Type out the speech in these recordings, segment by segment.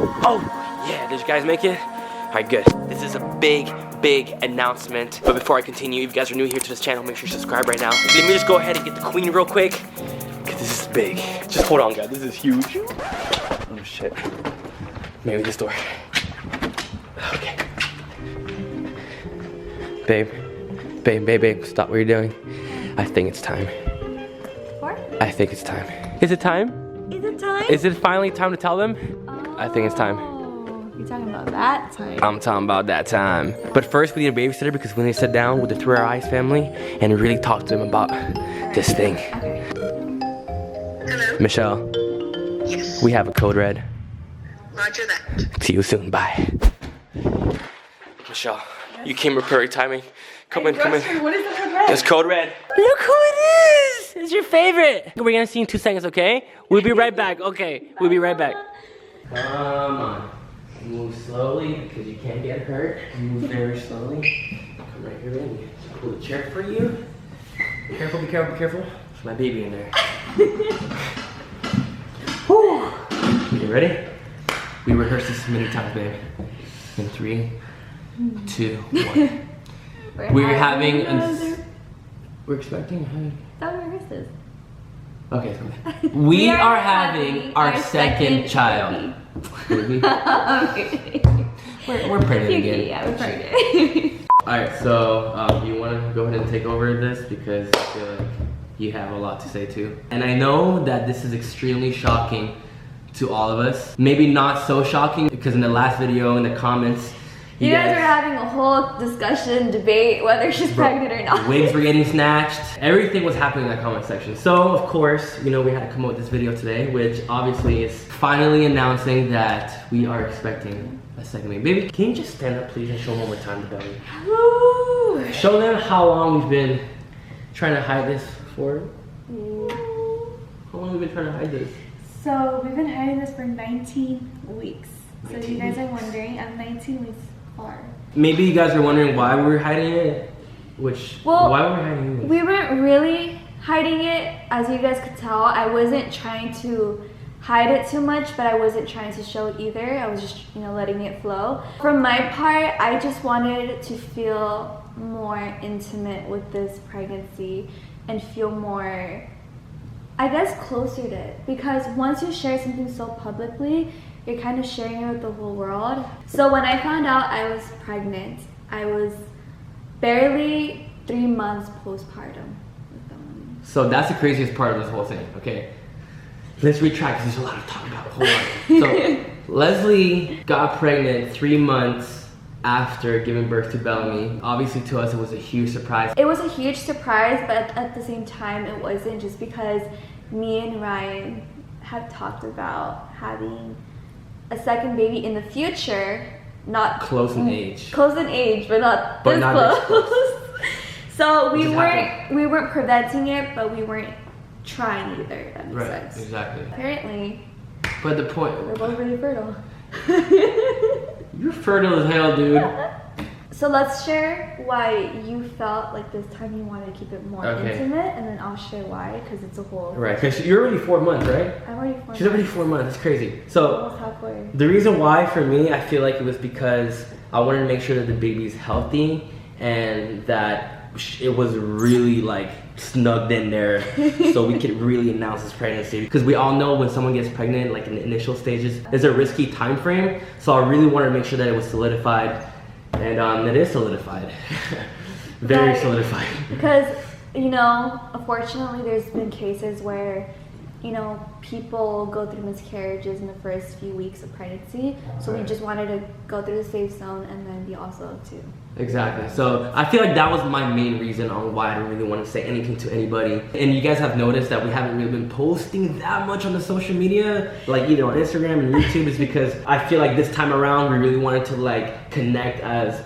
Oh, yeah, did you guys make it? All right, good. This is a big announcement. But before I continue, if you guys are new here to this channel, make sure you subscribe right now. Let me just go ahead and get the queen real quick, because this is big. Just hold on, guys, this is huge. Oh, shit. Maybe this door. Okay. Babe, stop what you're doing. I think it's time. What? I think it's time. Is it time? Is it time? Is it finally time to tell them? Oh, I think it's time. You're talking about that time. I'm talking about that time. But first we need a babysitter because we need to sit down with the 3 Eyes family and really talk to them about this thing. Okay. Hello? Michelle, Yes. we have a code red. Roger that. See you soon, bye. Michelle, you came with perfect timing. Come in. What is the code red? It's code red. Look who it is! It's your favorite. We're gonna see in 2 seconds, okay? We'll be right back. Okay, we'll be right back. Come on. Move slowly because you can't get hurt. Move very slowly. Come right here, baby. Pull the chair for you. Be careful. There's my baby in there. Whew. You ready? We rehearsed this many times, babe. In 3, 2, 1. We're having we're expecting That rehearsed this. Okay, we are having our second child. Okay. We're pregnant again. Yeah, we're pregnant. Alright, so you want to go ahead and take over this because I feel like you have a lot to say too. And I know that this is extremely shocking to all of us. Maybe not so shocking because in the last video in the comments, you guys were having a whole discussion, debate, whether she's pregnant or not. Wigs were getting snatched. Everything was happening in that comment section. So, of course, you know, we had to come up with this video today, which obviously is finally announcing that we are expecting a second baby. Baby, can you just stand up, please, and show them one more time the belly? Woo. Show them how long we've been trying to hide this for. How long have we been trying to hide this? So we've been hiding this for 19 weeks. So if you guys are wondering, I'm 19 weeks far. Maybe you guys are wondering why we were hiding it. Why were we hiding it? We weren't really hiding it, as you guys could tell. I wasn't trying to hide it too much, but I wasn't trying to show it either. I was just, you know, letting it flow. From my part, I just wanted to feel more intimate with this pregnancy and feel more, I guess, closer to it. Because once you share something so publicly, you're kind of sharing it with the whole world. So when I found out I was pregnant, I was barely 3 months postpartum with Bellamy. So that's the craziest part of this whole thing, okay? Let's retract because there's a lot to talk about. Hold on. So Leslie got pregnant 3 months after giving birth to Bellamy. Obviously to us it was a huge surprise. It was a huge surprise, but at the same time it wasn't, just because me and Ryan have talked about having a second baby in the future, not close in age, but not this close. So we weren't preventing it, but we weren't trying either. That makes sense. Exactly. Apparently, but the point, we're both really fertile. You're fertile as hell, dude. So let's share why you felt like this time you wanted to keep it more intimate, and then I'll share why, because it's a whole... Right, because you're already 4 months, right? I'm already 4 months. She's already 4 months, that's crazy. So, almost halfway. The reason why for me, I feel like it was because I wanted to make sure that the baby's healthy and that it was really like snugged in there so we could really announce this pregnancy. Because we all know when someone gets pregnant, like in the initial stages, it's a risky time frame. So I really wanted to make sure that it was solidified. And it is solidified. Very solidified. Because, you know, unfortunately there's been cases where, you know, people go through miscarriages in the first few weeks of pregnancy. So we just wanted to go through the safe zone and then be also too. Exactly. So I feel like that was my main reason on why I didn't really want to say anything to anybody. And you guys have noticed that we haven't really been posting that much on the social media, like either on Instagram and YouTube, is because I feel like this time around we really wanted to like connect as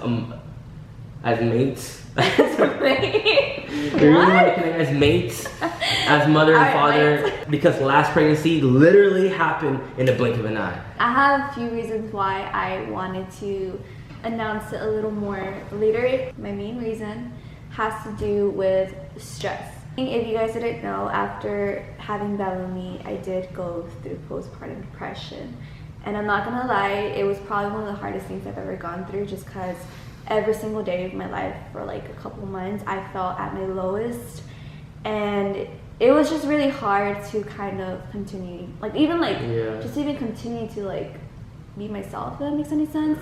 mates. We really want to connect as mates, as mother and father, because last pregnancy literally happened in the blink of an eye. I have a few reasons why I wanted to announce it a little more later. My main reason has to do with stress. If you guys didn't know, after having Bellamy, I did go through postpartum depression. And I'm not gonna lie, it was probably one of the hardest things I've ever gone through, just because every single day of my life for like a couple months, I felt at my lowest. And it was just really hard to kind of continue, like even like, just even continue to like be myself, if that makes any sense.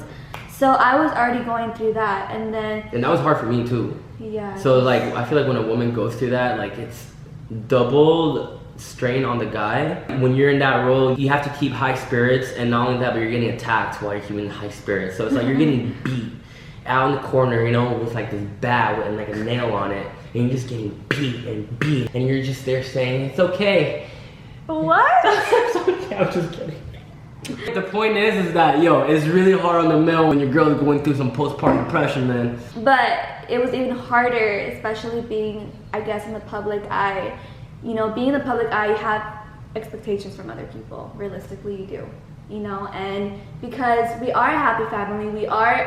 So I was already going through that, and that was hard for me too. Yeah. So like, I feel like when a woman goes through that, like it's double strain on the guy. When you're in that role, you have to keep high spirits, and not only that, but you're getting attacked while you're keeping high spirits. So it's like you're getting beat out in the corner, you know, with like this bat and like a nail on it, and you're just getting beat, and you're just there saying, it's okay. What? It's okay, I'm just kidding. The point is that, yo, it's really hard on the male when your girl is going through some postpartum depression, man. But it was even harder, especially being, I guess, in the public eye. You know, being in the public eye, you have expectations from other people. Realistically, you do. You know, and because we are a happy family, we are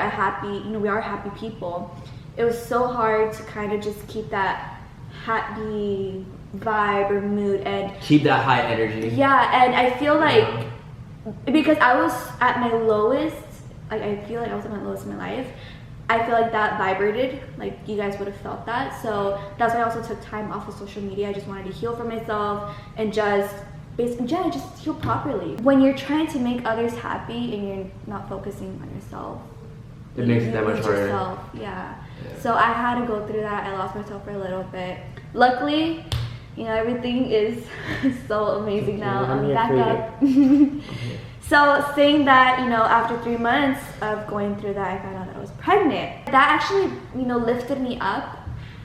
happy people. It was so hard to kind of just keep that happy vibe or mood and keep that high energy. Yeah, and I feel like because I was at my lowest, like I feel like I was at my lowest in my life, I feel like that vibrated, like you guys would have felt that. So that's why I also took time off of social media. I just wanted to heal for myself and just just heal properly. When you're trying to make others happy and you're not focusing on yourself, it makes it that much harder. Yeah. So I had to go through that. I lost myself for a little bit. Luckily, you know, everything is so amazing now. I'm back up. So saying that, you know, after 3 months of going through that, I found out that I was pregnant. That actually, you know, lifted me up,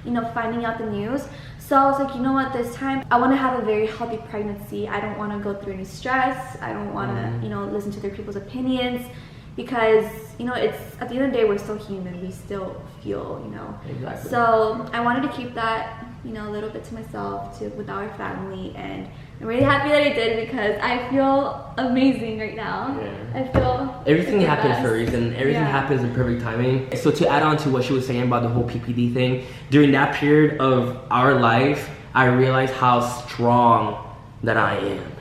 you know, finding out the news. So I was like, you know what, this time I want to have a very healthy pregnancy. I don't want to go through any stress. I don't want to, you know, listen to other people's opinions, because, you know, it's at the end of the day, we're still human. We still feel, you know. Exactly. So I wanted to keep that, you know, a little bit to myself, with our family, and I'm really happy that I did, because I feel amazing right now. I feel everything happens for a reason. Everything happens in perfect timing. So to add on to what she was saying about the whole PPD thing, during that period of our life, I realized how strong that I am,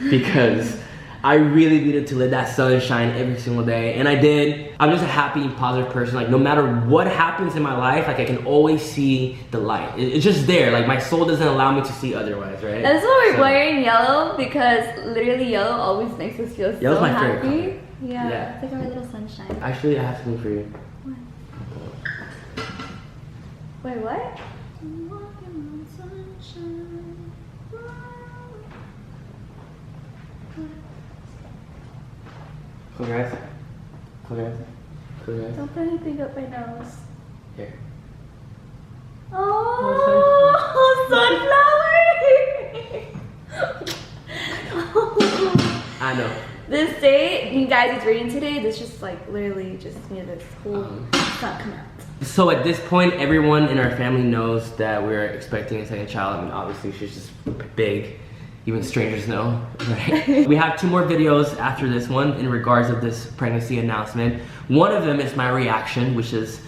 because I really needed to let that sunshine every single day, and I did. I'm just a happy and positive person. Like, no matter what happens in my life, like I can always see the light. It's just there. Like, my soul doesn't allow me to see otherwise, right? That's why we're wearing yellow, because literally yellow always makes us feel so my happy. favorite color. Yeah, it's like our little sunshine. Actually, I have something for you. Wait, what? Close your eyes. Close your eyes. Close your eyes. Don't put anything up my nose. Here. Oh, sunflower! I know. This day, you guys, it's raining today. This just like literally just made this whole sun come out. So at this point, everyone in our family knows that we're expecting a second child. I mean, obviously she's just big. Even strangers know, right? We have 2 more videos after this one in regards of this pregnancy announcement. One of them is my reaction, which is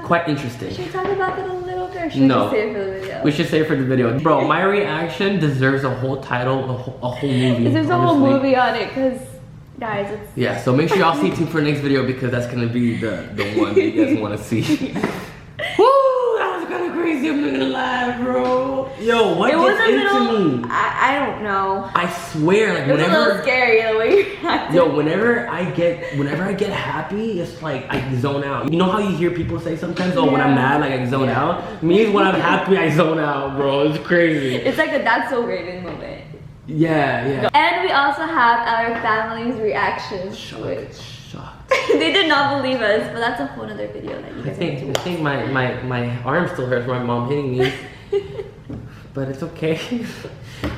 quite interesting. Should we talk about that a little bit, or should we just save it for the video? We should save it for the video. Bro, my reaction deserves a whole title, a whole movie. There's a whole movie on it, because guys, it's... Yeah, so make sure y'all stay tuned for the next video, because that's gonna be the one that you guys wanna see. Woo, that was kinda crazy, I'm not gonna lie, bro. Yo, what gets into me? I don't know. I swear, like, it was a little scary the way you're acting. Yo, whenever I get happy, it's like I zone out. You know how you hear people say sometimes, oh, when I'm mad, like I zone out? Me, when I'm happy, I zone out, bro. It's crazy. It's like a that's so great moment. Yeah. And we also have our family's reactions. Shocked. They did not believe us, but that's a whole other video that you guys I think my arm still hurts from my mom hitting me. But it's okay.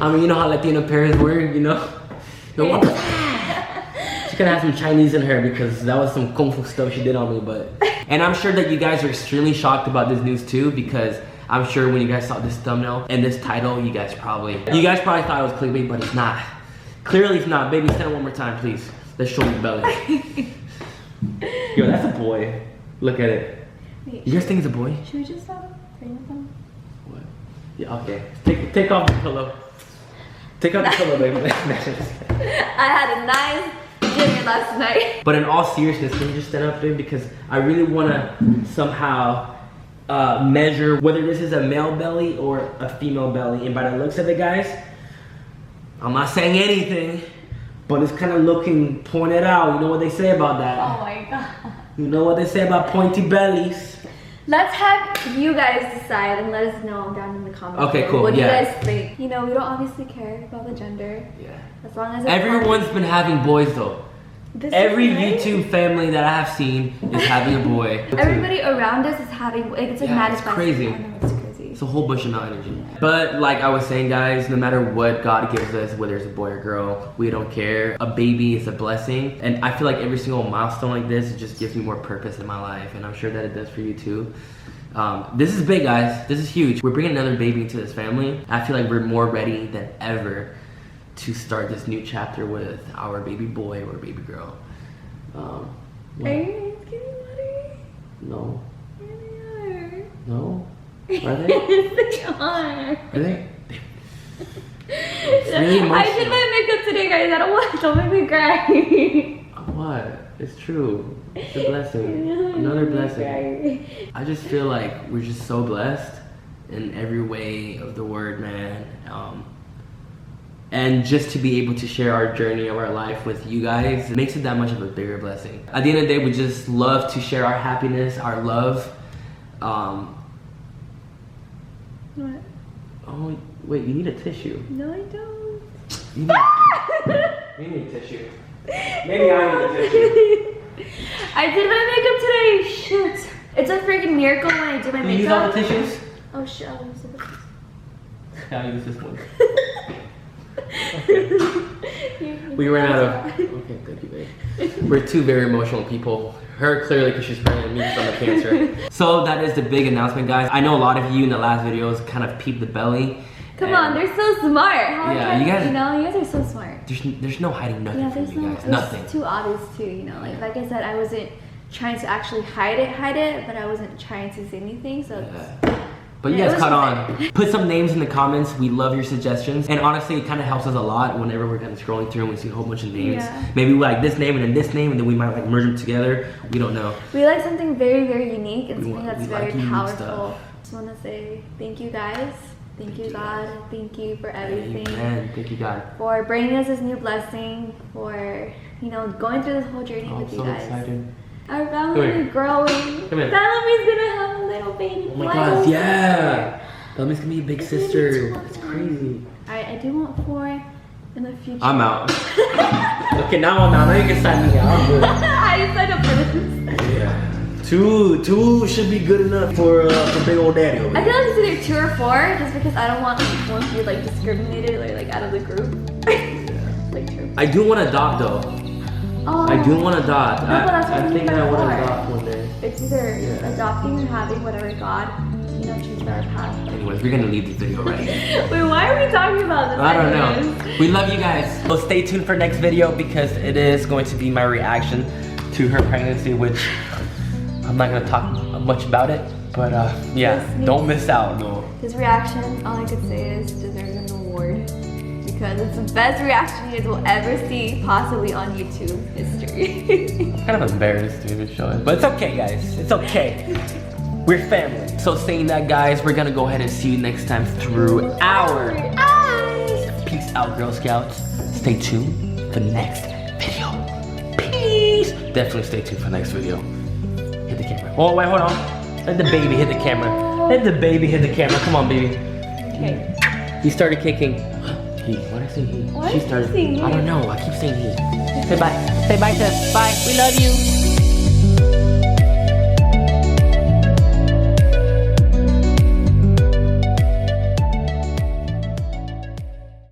I mean, you know how Latino parents were, you know? She's gonna have some Chinese in her, because that was some kung fu stuff she did on me, but... And I'm sure that you guys are extremely shocked about this news too, because I'm sure when you guys saw this thumbnail and this title, you guys probably thought it was clickbait, but it's not. Clearly it's not. Baby, stand it one more time, please. Let's show your belly. Yo, that's a boy. Look at it. Wait, you guys think it's a boy? Should we just stop saying them? What? Yeah, okay. Take off the pillow. Take out the pillow, baby. I had a nice dinner last night. But in all seriousness, can you just stand up, baby? Because I really want to somehow measure whether this is a male belly or a female belly. And by the looks of it, guys, I'm not saying anything, but it's kind of looking pointed out. You know what they say about that? Oh my god. You know what they say about pointy bellies? Let's have you guys decide and let us know down in the comments. Okay, cool. What do you Yeah. guys think? You know, we don't obviously care about the gender. Yeah. As long as it's Everyone's been having boys though. This Every is right. YouTube family that I have seen is having a boy. Everybody around us is having, like, it's like Yeah, mad it's spicy. crazy. I know, it's crazy. It's a whole bunch of male energy. But like I was saying, guys, no matter what God gives us, whether it's a boy or girl, we don't care. A baby is a blessing. And I feel like every single milestone like this, it just gives me more purpose in my life. And I'm sure that it does for you too. This is big, guys. This is huge. We're bringing another baby into this family. I feel like we're more ready than ever to start this new chapter with our baby boy or baby girl. Are you getting water? No. Where No? Are they? they are. Yes, they are. Are they? It's really emotional. I did my makeup today, guys. I don't want. Don't make me cry. What? It's true. It's a blessing. Another blessing. I just feel like we're just so blessed in every way of the word, man. And just to be able to share our journey of our life with you guys, it makes it that much of a bigger blessing. At the end of the day, we just love to share our happiness, our love. What? Oh, wait, you need a tissue. No, I don't. You need a tissue. Maybe I need a tissue. I did my makeup today. Shoot. It's a freaking miracle when I do my Do you use all makeup. the tissues? Oh shit, I'll use it. I'll use this one. We ran out of. Okay, thank you, babe. We're two very emotional people. Her clearly because she's pregnant, me from the cancer. So that is the big announcement, guys. I know a lot of you in the last videos kind of peeped the belly. Come on, they're so smart. How Yeah, can, you guys- you know, you guys are so smart. There's no hiding nothing Yeah, from there's you no. guys. It Nothing. was too obvious too. You know, like I said, I wasn't trying to actually hide it, but I wasn't trying to say anything. So. Yeah. But you Yeah, it guys was caught just on. Put some names in the comments. We love your suggestions. And honestly, it kind of helps us a lot whenever we're kind of scrolling through and we see a whole bunch of names. Yeah. Maybe we like this name and then this name and then we might like merge them together. We don't know. We like something very, very unique and We something want- that's we like very unique powerful. stuff. Just want to say thank you guys. Thank you, you, God. Thank you for everything. Amen. Thank you, God. For bringing us this new blessing. For, you know, going through this whole journey Oh, I'm with you so guys. excited. Our Come family here. is growing. Come here. Bellamy's gonna have a little baby. Oh my boy. God, yeah. Bellamy's gonna be a big It's gonna be sister. 12 It's months. crazy. Alright, I do want 4 in the future. I'm out. Okay, now I'm out. Now you can sign me out. I'm good. I signed up for this. Yeah. Two should be good enough for big old daddy over I here. feel like it's either 2 or 4, just because I don't want like one to be like discriminated or like out of the group. Like 2. I do want to adopt though. Oh. I do want to adopt. No, but that's what I we think need I want for. to adopt one day. It's either Yeah. adopting or having whatever God, you know, chooses our path. Anyways, we're gonna leave this video right here. Wait, why are we talking about this? I don't anyways? know. We love you guys. So stay tuned for next video because it is going to be my reaction to her pregnancy, which I'm not gonna talk much about it. But yeah, Yes, don't miss out. No. His reaction, all I could say is deserves an award because it's the best reaction you guys will ever see, possibly on YouTube history. Kind of embarrassed to even show it, but it's okay, guys. It's okay. We're family. So saying that, guys, we're gonna go ahead and see you next time through our eyes. Peace out, Girl Scouts. Stay tuned for the next video. Peace. Definitely stay tuned for the next video. Hit the camera. Oh, wait, hold on. Let the baby hit the camera. Let the baby hit the camera. Come on, baby. Okay. He started kicking. He. What did I say? He. Why She did you started. say he? I don't know. I keep saying he. Say bye. Say bye to us. Bye. We love you.